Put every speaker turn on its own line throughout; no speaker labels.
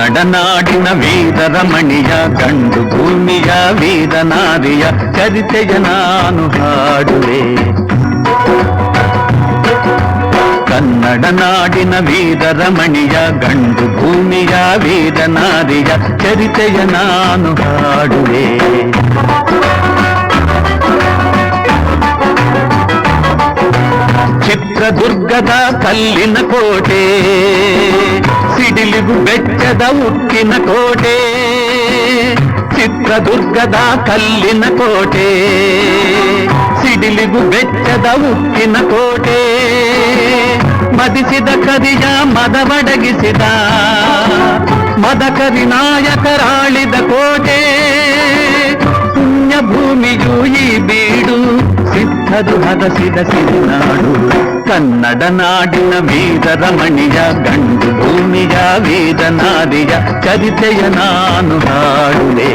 ಕನ್ನಡ ನಾಡಿನ ವೀರರಮಣಿಯ ಗಂಡು ಭೂಮಿಯ ವೀರನಾರಿಯ ಚರಿತೆಯ ನಾನು ಹಾಡುವೆ. ಕನ್ನಡ ನಾಡಿನ ವೀರರಮಣಿಯ ಗಂಡು ಭೂಮಿಯ ವೀರನಾರಿಯ ಚರಿತೆಯ ನಾನು ಹಾಡುವೆ. ಚಿತ್ರದುರ್ಗದ ಕಲ್ಲಿನ ಕೋಟೆ, ಸಿಡಿಲಿಗು ಬೆಚ್ಚದ ಉಕ್ಕಿನ ಕೋಟೆ. ಚಿತ್ರದುರ್ಗದ ಕಲ್ಲಿನ ಕೋಟೆ, ಸಿಡಿಲಿಗು ಬೆಚ್ಚದ ಉಕ್ಕಿನ ಕೋಟೆ. ಮದಿಸಿದ ಕರಿಯ ಮದವಡಗಿಸಿದ ಮದಕರಿ ನಾಯಕರಾಳಿದ ಕೋಟೆ. ಪುಣ್ಯ ಭೂಮಿಯು ಈ ಬೀಡು, ಸಿದ್ಧರು ಹರಸಿದ ಸಿರಿನಾಡು. ಕನ್ನಡ ನಾಡಿನ ವೀರರಮಣಿಯ ಗಂಡು ಭೂಮಿಯ ವೀರನಾರಿಯ ಚರಿತೆಯ ನಾನು ಹಾಡುವೆ.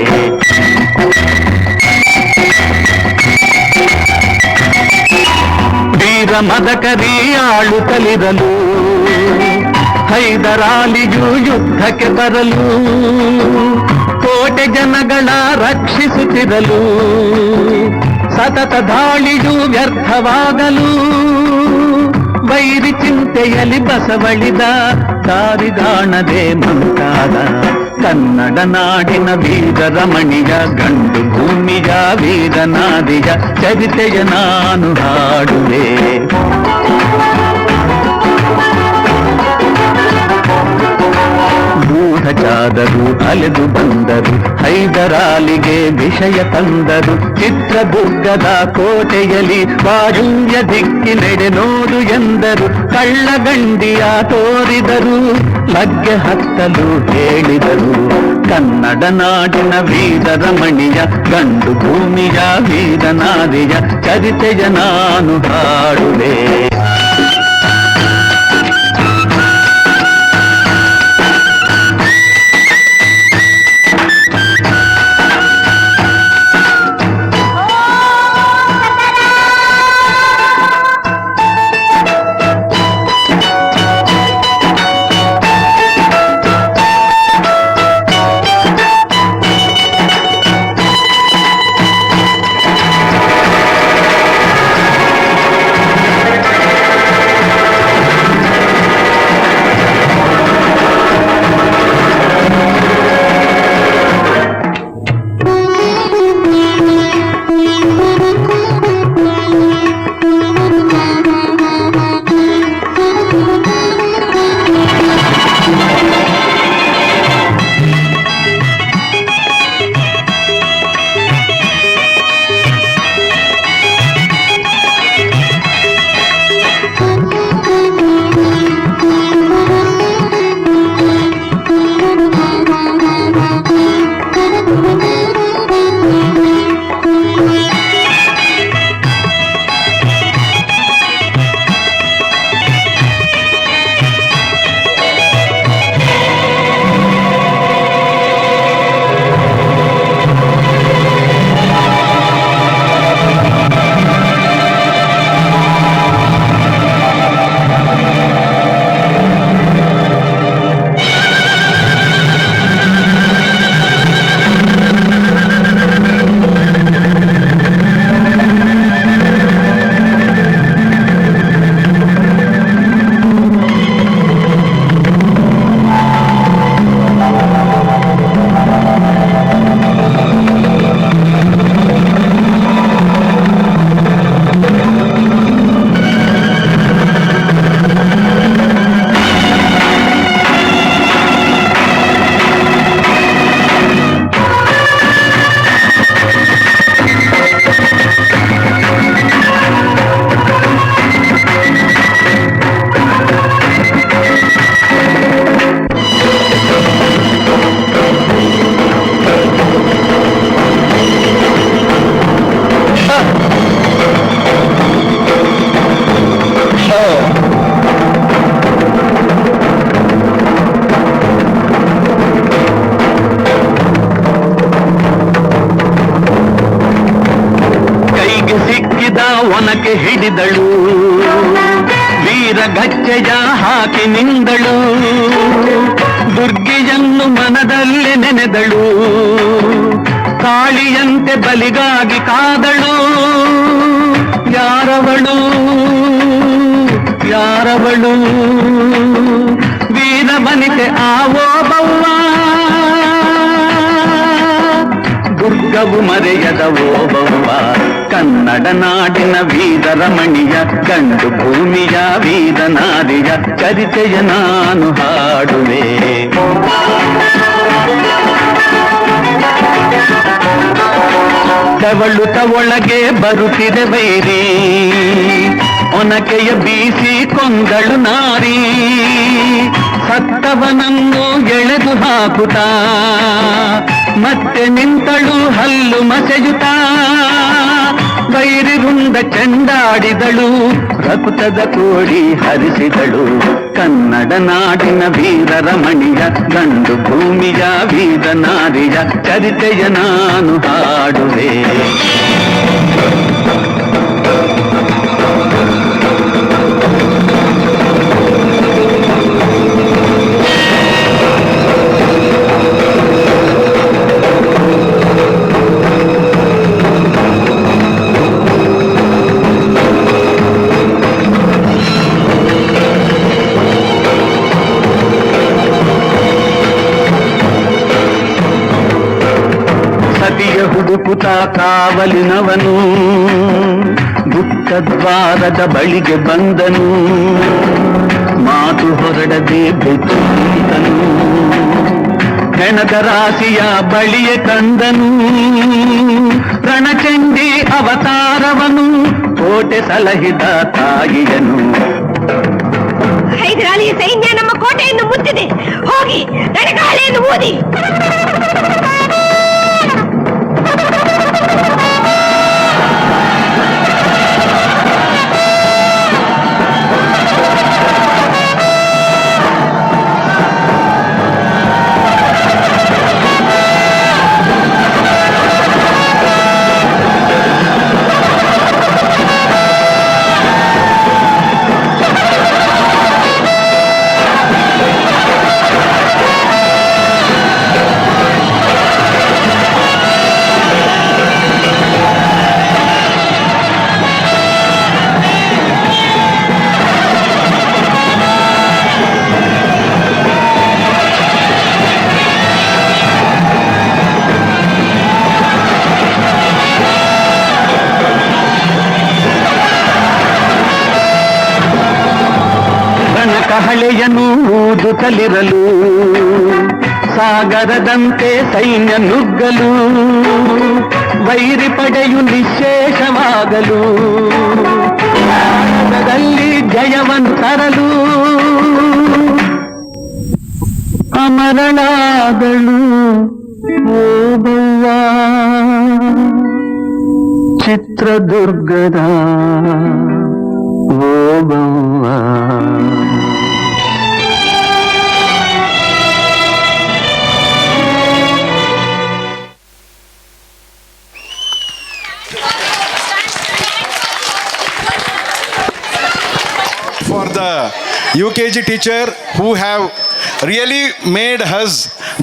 ವೀರ ಮದಕರಿ ಆಳುತ್ತಲಿರಲು, ಹೈದರಾಲಿಯು ಯುದ್ಧಕ್ಕೆ ಬರಲು, ಕೋಟೆ ಜನಗಳ ರಕ್ಷಿಸುತ್ತಿರಲು, ಸತತ ದಾಳಿಯು ವ್ಯರ್ಥವಾಗಲು, ವೈರಿ ಚಿಂತೆಯಲ್ಲಿ ಬಸವಳಿದ ದಾರಿಗಾಣದೆ ಮುಂತಾದ. ಕನ್ನಡ ನಾಡಿನ ವೀರರಮಣಿಯ ಗಂಡು ಭೂಮಿಯ ವೀರನಾರಿಯ ಚರಿತೆಯ ನಾನು ಹಾಡುವೆ. ಗೂಢಚಾರರು ಅಲೆದು ಬಂದರು, ಹೈದರಾಲಿಗೆ ವಿಷಯ ತಂದರು. ಚಿತ್ರದುರ್ಗದ ಕೋಟೆಯಲ್ಲಿ ವಾಯುವ್ಯ ದಿಕ್ಕಿನೆಡೆ ನೋಡು ಎಂದರು. ಕಳ್ಳಗಂಡಿಯ ತೋರಿದರು, ಲಗ್ಗೆ ಹತ್ತಲು ಹೇಳಿದರು. ಕನ್ನಡ ನಾಡಿನ ವೀರರಮಣಿಯ ಗಂಡು ಭೂಮಿಯ ವೀರನಾರಿಯ ಚರಿತೆಯ ನಾನು ಹಾಡುವೆ.
ಒನಕೆ ಹಿಡಿದಳು, ವೀರ ಗಚ್ಚೆಯ ಹಾಕಿ ನಿಂದಳು.
ದುರ್ಗೆಯನ್ನು ಮನದಲ್ಲಿ ನೆನೆದಳು, ಕಾಳಿಯಂತೆ ಬಲಿಗಾಗಿ ಕಾದಳು. ಯಾರವಳು ಯಾರವಳು ವೀರವನಿತೆ ಆವೋಬವ್ವ, ದುರ್ಗವು ಮರೆಯದ ಓಬವ್ವ. ಕನ್ನಡ ನಾಡಿನ ವೀರರಮಣಿಯ, ಗಂಡು ಭೂಮಿಯ ವೀರನಾರಿಯ ಚರಿತೆಯ ನಾನು ಹಾಡುವೆ. ತವಳುತ ಒಳಗೆ ಬರುತ್ತಿದೆ ವೈರಿ, ಒನಕೆಯ ಬೀಸಿ ಕೊಂದಳು ನಾರಿ. ಸತ್ತವನನ್ನು ಎಳೆದು ಹಾಕುತ್ತ ಮತ್ತೆ ನಿಂತಳು ಹಲ್ಲು ಮಸೆಯುತ್ತಾ. ವೈರಿ ರುಂಡ ಚೆಂಡಾಡಿದಳು, ರಕ್ತದ ಕೋಡಿ ಹರಿಸಿದಳು. ಕನ್ನಡ ನಾಡಿನ ವೀರರಮಣಿಯ, ಗಂಡು ಭೂಮಿಯ ವೀರನಾರಿಯ ಚರಿತೆಯ ನಾನು ಹಾಡುವೆ. ಸತಿಯ ಹುಡುಕುತ್ತ ಕಾವಲಿನವನು, ಗುಪ್ತದ್ವಾರದ ಬಳಿಗೆ ಬಂದನು. ಮಾತು ಹೊರಡದೆ ಬೆಚ್ಚು ನಿಂತನು, ಹೆಣದ ರಾಶಿಯ ಬಳಿಯೇ ಕಂದನು. ರಣಚಂಡಿ ಅವತಾರವನು, ಕೋಟೆ ಸಲಹಿದ ತಾಯಿಯನು.
ಹೈದರಾಲಿಯ ಸೈನ್ಯ ನಮ್ಮ ಕೋಟೆಯನ್ನು ಮುತ್ತಿದೆ, ಹೋಗಿ ರಣಗಾಳೆಯನ್ನು ಊದಿ.
ಕಹಳೆಯನ್ನು ಊದುತ್ತಲಿರಲು, ಸಾಗರದಂತೆ ಸೈನ್ಯ ನುಗ್ಗಲು. ವೈರಿ ಪಡೆಯು ನಿಶ್ಶೇಷವಾಗಲು, ಭಾರತದಲ್ಲಿ ಜಯವನ್ನು ತರಲು. ಅಮರಳಾದಳು ಓಬವ್ವ, ಚಿತ್ರದುರ್ಗದ Obavva.
For the UKG teacher who have really made us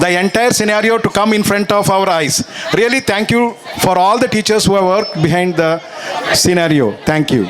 the entire scenario to come in front of our eyes. Really thank you for all the teachers who have worked behind the scenario. Thank you.